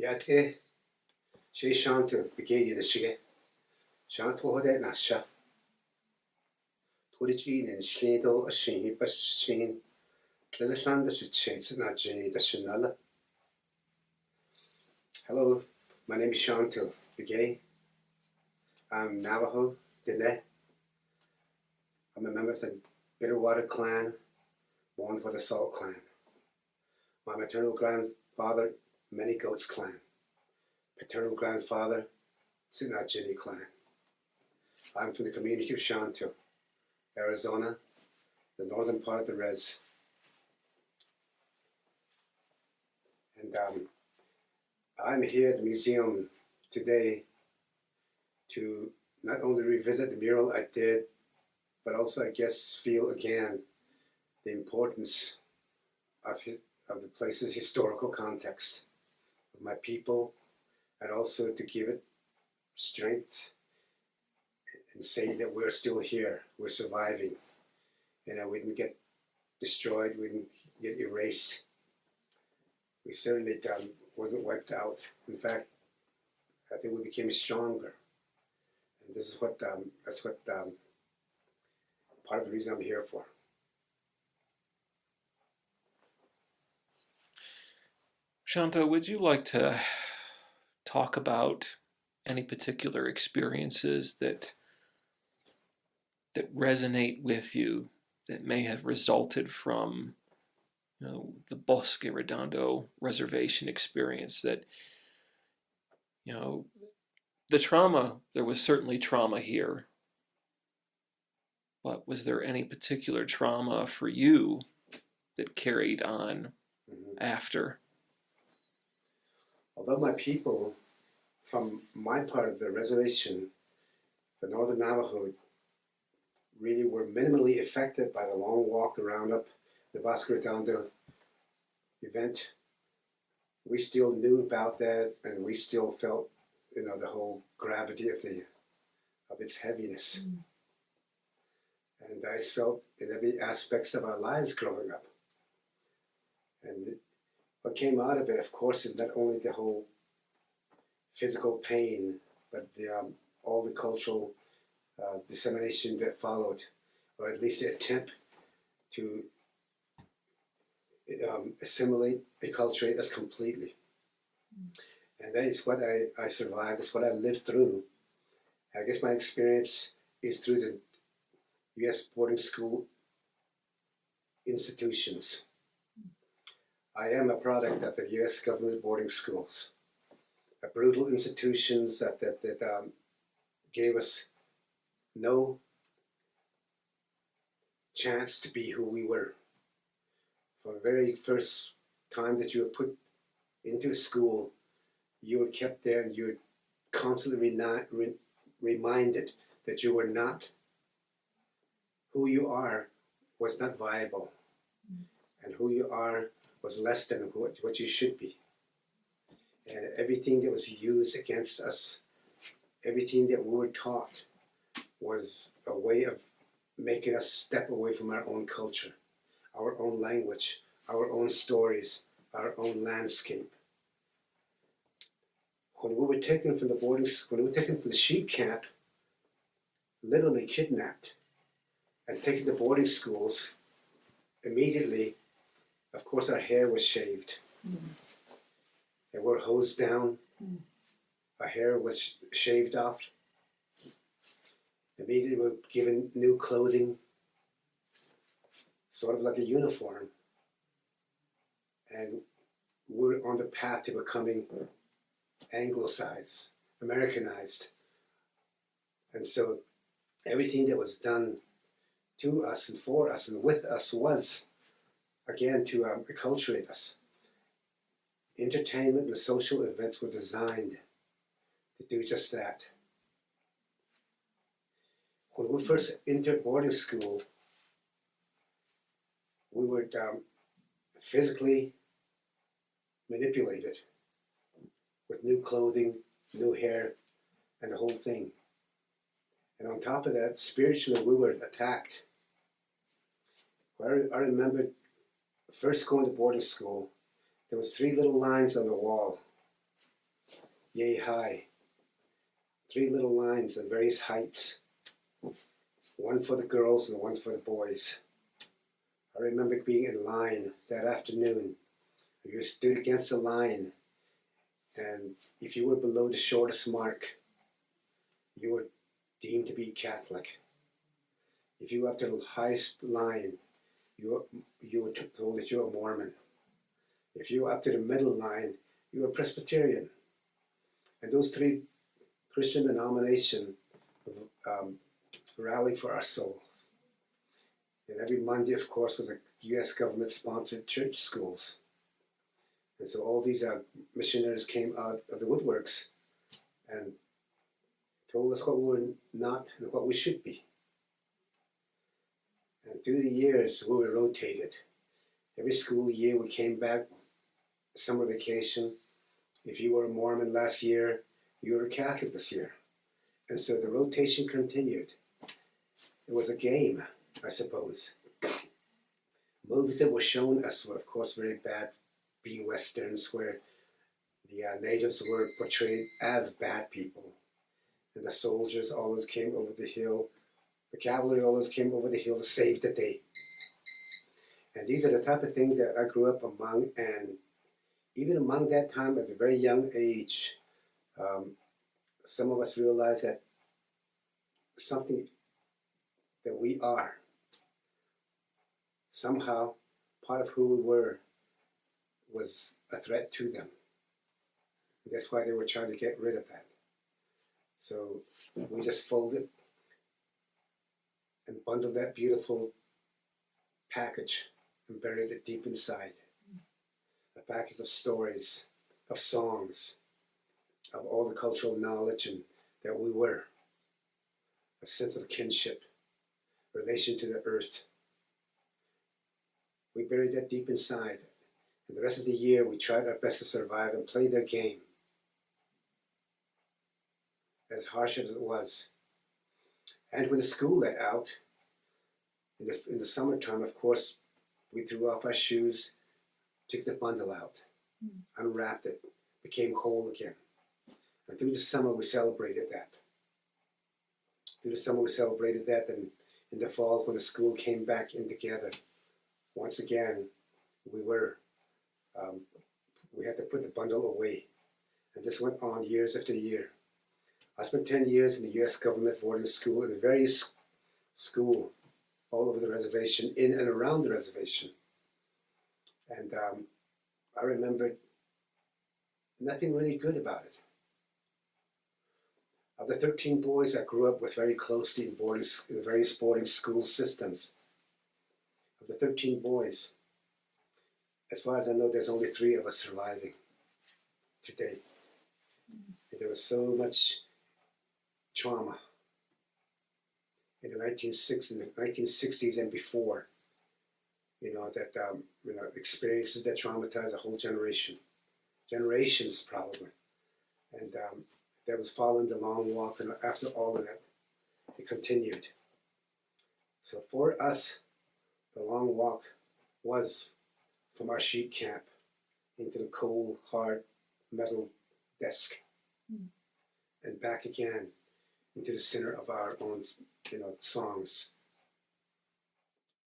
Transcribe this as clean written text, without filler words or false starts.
Yate, Shonto Begay in the Shige, Shonto Hode Nasha, Toriji and Shnedo, a Shin, but Shin, there's a shan that should change, not Jenny the Shinala. Hello, my name is Shonto Begay. I'm Navajo, Dene. I'm a member of the Bitterwater clan, born for the Salt clan. My maternal grandfather, Many Goats clan. Paternal grandfather, Sinajini clan. I'm from the community of Shonto, Arizona, the northern part of the res. And I'm here at the museum today to not only revisit the mural I did, but also, I guess, feel again the importance of the place's historical context, of my people, and also to give it strength and say that we're still here, we're surviving. We didn't get destroyed, we didn't get erased. We certainly wasn't wiped out. In fact, I think we became stronger. And this is what, that's what part of the reason I'm here for. Shonto, would you like to talk about any particular experiences that resonate with you that may have resulted from the Bosque Redondo reservation experience? That the trauma, there was certainly trauma here, but was there any particular trauma for you that carried on after? Although my people from my part of the reservation, the Northern Navajo, really were minimally affected by the long walk, the roundup, the Bosque Redondo event, we still knew about that, and we still felt, the whole gravity of its heaviness. And I felt in every aspects of our lives growing up. And what came out of it, of course, is not only the whole physical pain, but all the cultural dissemination that followed, or at least the attempt to assimilate, acculturate us completely. And that is what I survived, that's what I lived through. I guess my experience is through the U.S. boarding school institutions. I am a product of the U.S. government boarding schools, brutal institutions that gave us no chance to be who we were. From the very first time that you were put into a school, you were kept there and you were constantly reminded that you were not, who you are was not viable, and who you are was less than what you should be. And everything that was used against us, everything that we were taught, was a way of making us step away from our own culture, our own language, our own stories, our own landscape. When we were taken from the boarding school, when we were taken from the sheep camp, literally kidnapped, and taken to boarding schools, immediately, of course, our hair was shaved. And we're hosed down. Our hair was shaved off. Immediately, we were given new clothing, sort of like a uniform. And we were on the path to becoming Anglicized, Americanized. And so everything that was done to us and for us and with us was, again, to acculturate us. Entertainment and social events were designed to do just that. When we first entered boarding school, we were physically manipulated with new clothing, new hair, and the whole thing. And on top of that, spiritually, we were attacked. I remember first going to boarding school, there was 3 little lines on the wall. yay high. 3 little lines of various heights. One for the girls and one for the boys. I remember being in line that afternoon. You stood against the line, and if you were below the shortest mark, you were deemed to be Catholic. If you were up to the highest line, you were told that you were a Mormon. If you were up to the middle line, you were Presbyterian. And those 3 Christian denominations rallied for our souls. And every Monday, of course, was a U.S. government-sponsored church schools. And so all these missionaries came out of the woodworks and told us what we were not and what we should be. And through the years, we were rotated. Every school year, we came back, summer vacation. If you were a Mormon last year, you were a Catholic this year. And so the rotation continued. It was a game, I suppose. Movies that were shown us were, of course, very bad B-westerns where the natives were portrayed as bad people. And the soldiers always came over the hill. The cavalry always came over the hill to save the day. And these are the type of things that I grew up among. And even among that time, at a very young age, some of us realized that something that we are, somehow part of who we were, was a threat to them. And that's why they were trying to get rid of that. So we just folded and bundled that beautiful package and buried it deep inside. A package of stories, of songs, of all the cultural knowledge and that we were. A sense of kinship, relation to the earth. We buried that deep inside. And the rest of the year, we tried our best to survive and play their game. As harsh as it was. And when the school let out, in the summertime, of course, we threw off our shoes, took the bundle out, unwrapped it, became whole again. And through the summer, we celebrated that. Through the summer, we celebrated that, and in the fall, when the school came back in together, once again, we had to put the bundle away. And this went on years after year. I spent 10 years in the U.S. government boarding school, in various schools all over the reservation, in and around the reservation. And I remembered nothing really good about it. Of the 13 boys I grew up with very closely in the various boarding school systems, of the 13 boys, as far as I know, there's only 3 of us surviving today. And there was so much trauma in the 1960s and before, experiences that traumatized a whole generations probably. And that was following the long walk, and after all of that, it continued. So for us, the long walk was from our sheep camp into the cold, hard metal desk, and back again into the center of our own, songs